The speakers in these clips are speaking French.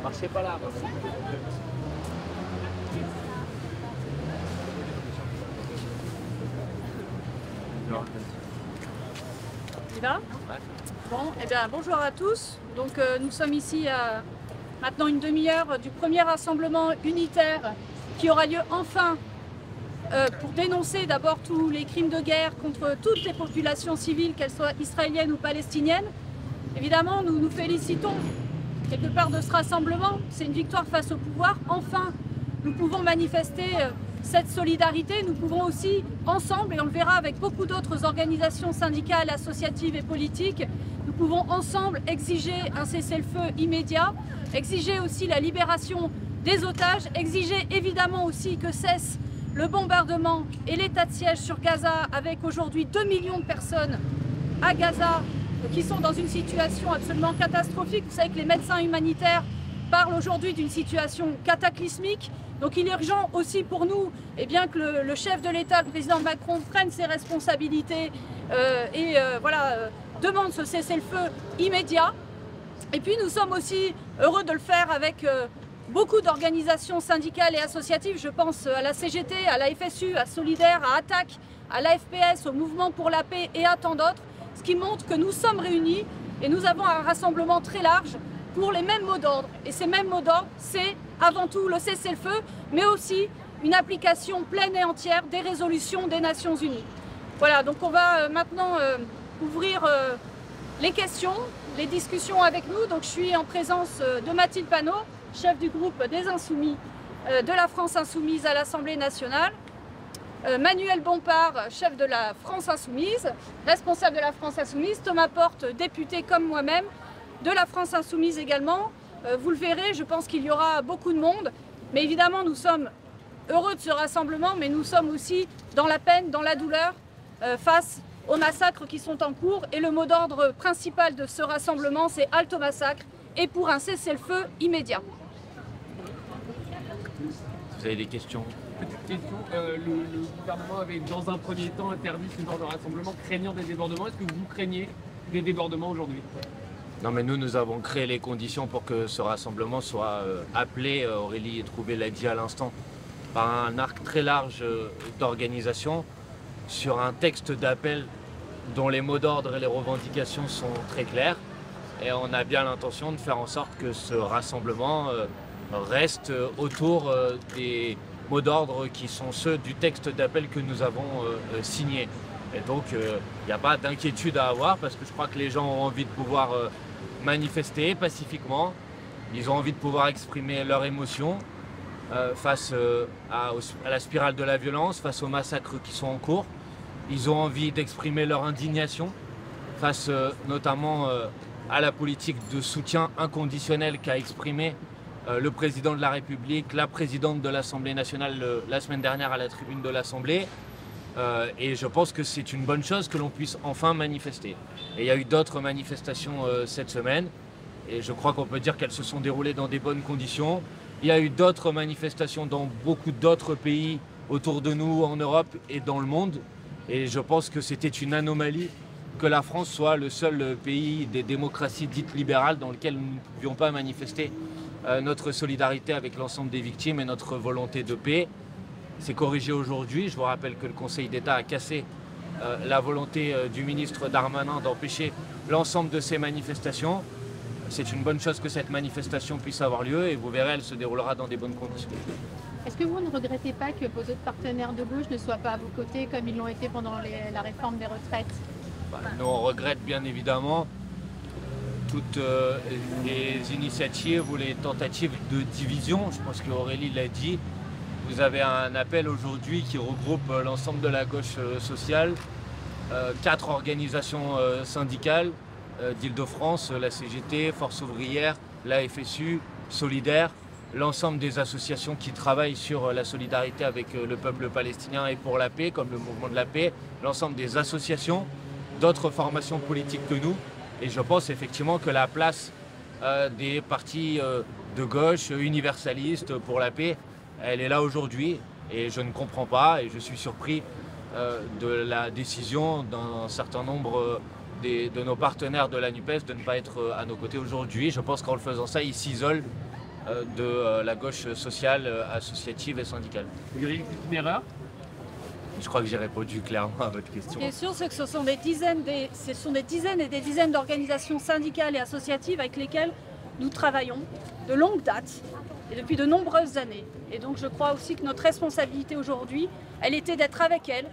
Marchez pas là. Il va? Bon, eh bien, bonjour à tous. Donc, nous sommes ici à maintenant une demi-heure du premier rassemblement unitaire qui aura lieu enfin pour dénoncer d'abord tous les crimes de guerre contre toutes les populations civiles, qu'elles soient israéliennes ou palestiniennes. Évidemment, nous nous félicitons quelque part de ce rassemblement. C'est une victoire face au pouvoir. Enfin, nous pouvons manifester cette solidarité. Nous pouvons aussi, ensemble, et on le verra avec beaucoup d'autres organisations syndicales, associatives et politiques, nous pouvons ensemble exiger un cessez-le-feu immédiat, exiger aussi la libération des otages, exiger évidemment aussi que cesse le bombardement et l'état de siège sur Gaza, avec aujourd'hui 2 millions de personnes à Gaza qui sont dans une situation absolument catastrophique. Vous savez que les médecins humanitaires parlent aujourd'hui d'une situation cataclysmique. Donc il est urgent aussi pour nous que le chef de l'État, le président Macron, prenne ses responsabilités demande ce cessez-le-feu immédiat. Et puis nous sommes aussi heureux de le faire avec beaucoup d'organisations syndicales et associatives. Je pense à la CGT, à la FSU, à Solidaire, à Attac, à l'AFPS, au Mouvement pour la paix et à tant d'autres. Ce qui montre que nous sommes réunis et nous avons un rassemblement très large pour les mêmes mots d'ordre. Et ces mêmes mots d'ordre, c'est avant tout le cessez-le-feu, mais aussi une application pleine et entière des résolutions des Nations Unies. Voilà, donc on va maintenant ouvrir les questions, les discussions avec nous. Donc je suis en présence de Mathilde Panot, chef du groupe des Insoumis de la France Insoumise à l'Assemblée nationale. Manuel Bompard, chef de la France Insoumise, responsable de la France Insoumise. Thomas Porte, député comme moi-même de la France Insoumise également. Vous le verrez, je pense qu'il y aura beaucoup de monde. Mais évidemment, nous sommes heureux de ce rassemblement, mais nous sommes aussi dans la peine, dans la douleur, face aux massacres qui sont en cours. Et le mot d'ordre principal de ce rassemblement, c'est halte au massacre et pour un cessez-le-feu immédiat. Vous avez des questions? Petite question, le gouvernement avait dans un premier temps interdit ce genre de rassemblement, craignant des débordements. Est-ce que vous craignez des débordements aujourd'hui? Non, mais nous avons créé les conditions pour que ce rassemblement soit appelé, Aurélie Troubet l'a dit à l'instant, par un arc très large d'organisation sur un texte d'appel dont les mots d'ordre et les revendications sont très clairs. Et on a bien l'intention de faire en sorte que ce rassemblement reste autour des mots d'ordre qui sont ceux du texte d'appel que nous avons signé. Et donc il n'y a pas d'inquiétude à avoir, parce que je crois que les gens ont envie de pouvoir manifester pacifiquement. Ils ont envie de pouvoir exprimer leurs émotions face à la spirale de la violence, face aux massacres qui sont en cours. Ils ont envie d'exprimer leur indignation face notamment à la politique de soutien inconditionnel qu'a exprimé le président de la République, la présidente de l'Assemblée nationale la semaine dernière à la tribune de l'Assemblée. Et je pense que c'est une bonne chose que l'on puisse enfin manifester. Et il y a eu d'autres manifestations cette semaine, et je crois qu'on peut dire qu'elles se sont déroulées dans des bonnes conditions. Il y a eu d'autres manifestations dans beaucoup d'autres pays autour de nous, en Europe et dans le monde. Et je pense que c'était une anomalie que la France soit le seul pays des démocraties dites libérales dans lequel nous ne pouvions pas manifester notre solidarité avec l'ensemble des victimes et notre volonté de paix. C'est corrigé aujourd'hui. Je vous rappelle que le Conseil d'État a cassé la volonté du ministre Darmanin d'empêcher l'ensemble de ces manifestations. C'est une bonne chose que cette manifestation puisse avoir lieu, et vous verrez, elle se déroulera dans des bonnes conditions. Est-ce que vous ne regrettez pas que vos autres partenaires de gauche ne soient pas à vos côtés comme ils l'ont été pendant la réforme des retraites? Nous, on regrette bien évidemment toutes les initiatives ou les tentatives de division. Je pense qu'Aurélie l'a dit. Vous avez un appel aujourd'hui qui regroupe l'ensemble de la gauche sociale, 4 organisations syndicales d'Île-de-France, la CGT, Force ouvrière, la FSU, Solidaire, l'ensemble des associations qui travaillent sur la solidarité avec le peuple palestinien et pour la paix, comme le Mouvement de la paix, l'ensemble des associations, d'autres formations politiques que nous. Et je pense effectivement que la place des partis de gauche, universalistes pour la paix, elle est là aujourd'hui, et je ne comprends pas, et je suis surpris de la décision d'un certain nombre de nos partenaires de la NUPES de ne pas être à nos côtés aujourd'hui. Je pense qu'en le faisant ça, ils s'isolent de la gauche sociale, associative et syndicale. Vous diriez que c'est une erreur? Je crois que j'ai répondu clairement à votre question. Ce qui est sûr, c'est que ce sont des dizaines et des dizaines d'organisations syndicales et associatives avec lesquelles nous travaillons de longue date et depuis de nombreuses années. Et donc je crois aussi que notre responsabilité aujourd'hui, elle était d'être avec elles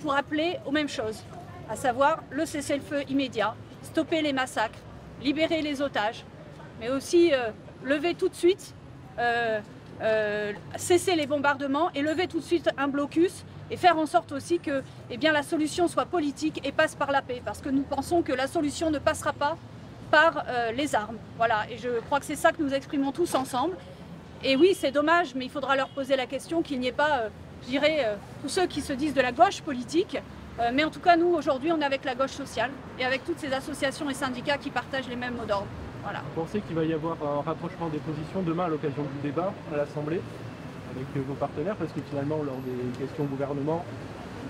pour appeler aux mêmes choses, à savoir le cessez-le-feu immédiat, stopper les massacres, libérer les otages, mais aussi lever tout de suite, cesser les bombardements et lever tout de suite un blocus et faire en sorte aussi que la solution soit politique et passe par la paix, parce que nous pensons que la solution ne passera pas par les armes. Voilà, et je crois que c'est ça que nous exprimons tous ensemble. Et oui, c'est dommage, mais il faudra leur poser la question qu'il n'y ait pas, je dirais, tous ceux qui se disent de la gauche politique, mais en tout cas, nous, aujourd'hui, on est avec la gauche sociale et avec toutes ces associations et syndicats qui partagent les mêmes mots d'ordre. Voilà. Vous pensez qu'il va y avoir un rapprochement des positions demain à l'occasion du débat à l'Assemblée avec vos partenaires, parce que finalement, lors des questions au gouvernement,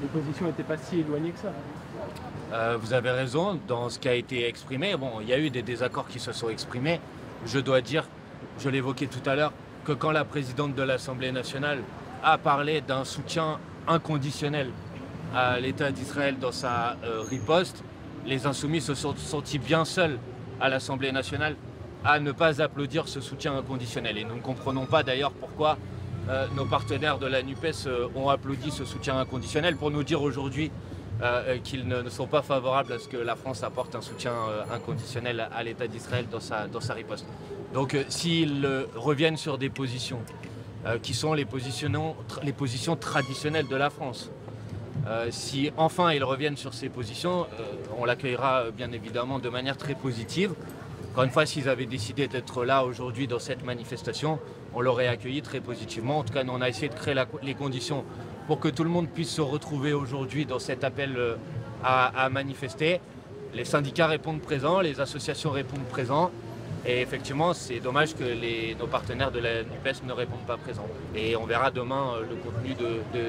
les positions n'étaient pas si éloignées que ça. Vous avez raison dans ce qui a été exprimé. Bon, il y a eu des désaccords qui se sont exprimés. Je dois dire, je l'évoquais tout à l'heure, que quand la présidente de l'Assemblée nationale a parlé d'un soutien inconditionnel à l'État d'Israël dans sa riposte, les insoumis se sont sentis bien seuls à l'Assemblée nationale à ne pas applaudir ce soutien inconditionnel. Et nous ne comprenons pas d'ailleurs pourquoi nos partenaires de la NUPES ont applaudi ce soutien inconditionnel pour nous dire aujourd'hui qu'ils ne sont pas favorables à ce que la France apporte un soutien inconditionnel à l'État d'Israël dans sa riposte. Donc s'ils reviennent sur des positions qui sont les positions traditionnelles de la France, si enfin ils reviennent sur ces positions, on l'accueillera bien évidemment de manière très positive. Encore une fois, s'ils avaient décidé d'être là aujourd'hui dans cette manifestation, on l'aurait accueilli très positivement. En tout cas, nous, on a essayé de créer les conditions pour que tout le monde puisse se retrouver aujourd'hui dans cet appel à manifester. Les syndicats répondent présents, les associations répondent présents. Et effectivement, c'est dommage que nos partenaires de la NUPES ne répondent pas présents. Et on verra demain le contenu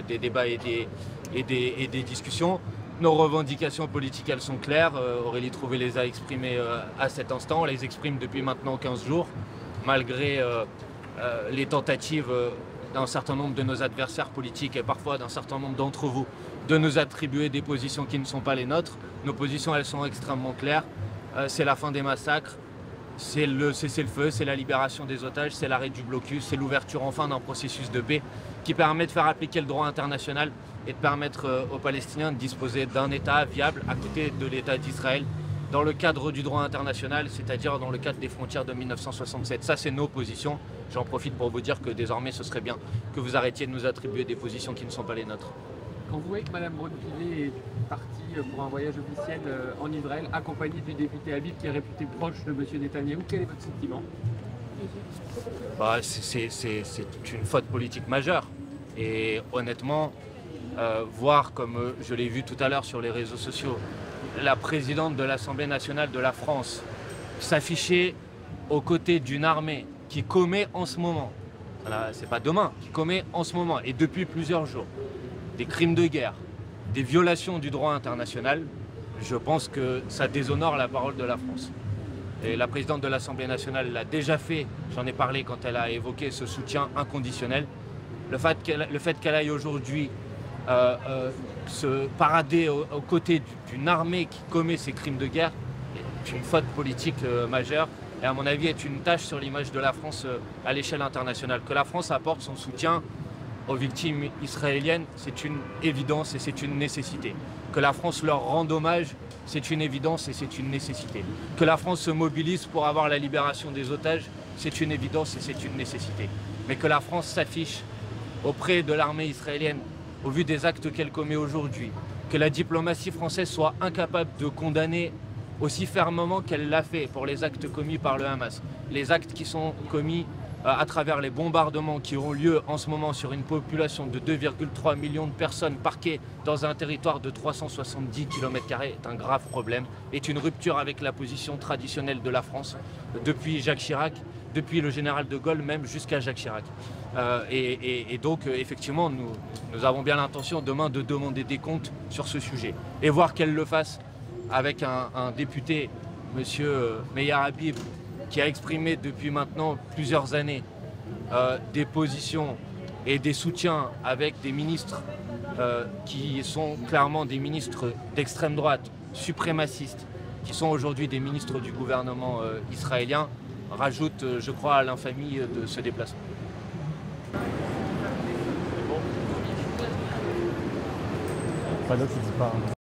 des débats et des discussions. Nos revendications politiques, elles sont claires. Aurélie Trouvé les a exprimées à cet instant. On les exprime depuis maintenant 15 jours, malgré les tentatives d'un certain nombre de nos adversaires politiques et parfois d'un certain nombre d'entre vous de nous attribuer des positions qui ne sont pas les nôtres. Nos positions, elles sont extrêmement claires. C'est la fin des massacres, c'est le cessez-le-feu, c'est la libération des otages, c'est l'arrêt du blocus, c'est l'ouverture enfin d'un processus de paix qui permet de faire appliquer le droit international et de permettre aux Palestiniens de disposer d'un État viable à côté de l'État d'Israël dans le cadre du droit international, c'est-à-dire dans le cadre des frontières de 1967. Ça, c'est nos positions. J'en profite pour vous dire que désormais, ce serait bien que vous arrêtiez de nous attribuer des positions qui ne sont pas les nôtres. Quand vous voyez que Mme Braun-Pivet est partie pour un voyage officiel en Israël, accompagnée du député Habib qui est réputé proche de M. Netanyahou, quel est votre sentiment? C'est une faute politique majeure. Et honnêtement, voir, comme je l'ai vu tout à l'heure sur les réseaux sociaux, la présidente de l'Assemblée nationale de la France s'afficher aux côtés d'une armée qui commet en ce moment, c'est pas demain, qui commet en ce moment et depuis plusieurs jours, des crimes de guerre, des violations du droit international, je pense que ça déshonore la parole de la France. Et la présidente de l'Assemblée nationale l'a déjà fait, j'en ai parlé quand elle a évoqué ce soutien inconditionnel. Le fait qu'elle aille aujourd'hui se parader aux côtés d'une armée qui commet ces crimes de guerre est une faute politique majeure et à mon avis est une tache sur l'image de la France à l'échelle internationale. Que la France apporte son soutien aux victimes israéliennes, c'est une évidence et c'est une nécessité. Que la France leur rende hommage, c'est une évidence et c'est une nécessité. Que la France se mobilise pour avoir la libération des otages, c'est une évidence et c'est une nécessité. Mais que la France s'affiche auprès de l'armée israélienne au vu des actes qu'elle commet aujourd'hui, que la diplomatie française soit incapable de condamner aussi fermement qu'elle l'a fait pour les actes commis par le Hamas, les actes qui sont commis à travers les bombardements qui ont lieu en ce moment sur une population de 2,3 millions de personnes parquées dans un territoire de 370 km² est un grave problème, est une rupture avec la position traditionnelle de la France depuis Jacques Chirac, depuis le général de Gaulle même jusqu'à Jacques Chirac. Et donc effectivement nous avons bien l'intention demain de demander des comptes sur ce sujet et voir qu'elle le fasse avec un député, M. Meir Habib, qui a exprimé depuis maintenant plusieurs années des positions et des soutiens avec des ministres qui sont clairement des ministres d'extrême droite, suprémacistes, qui sont aujourd'hui des ministres du gouvernement israélien, rajoute, je crois, à l'infamie de ce déplacement. Pas d'autre, il dit pas.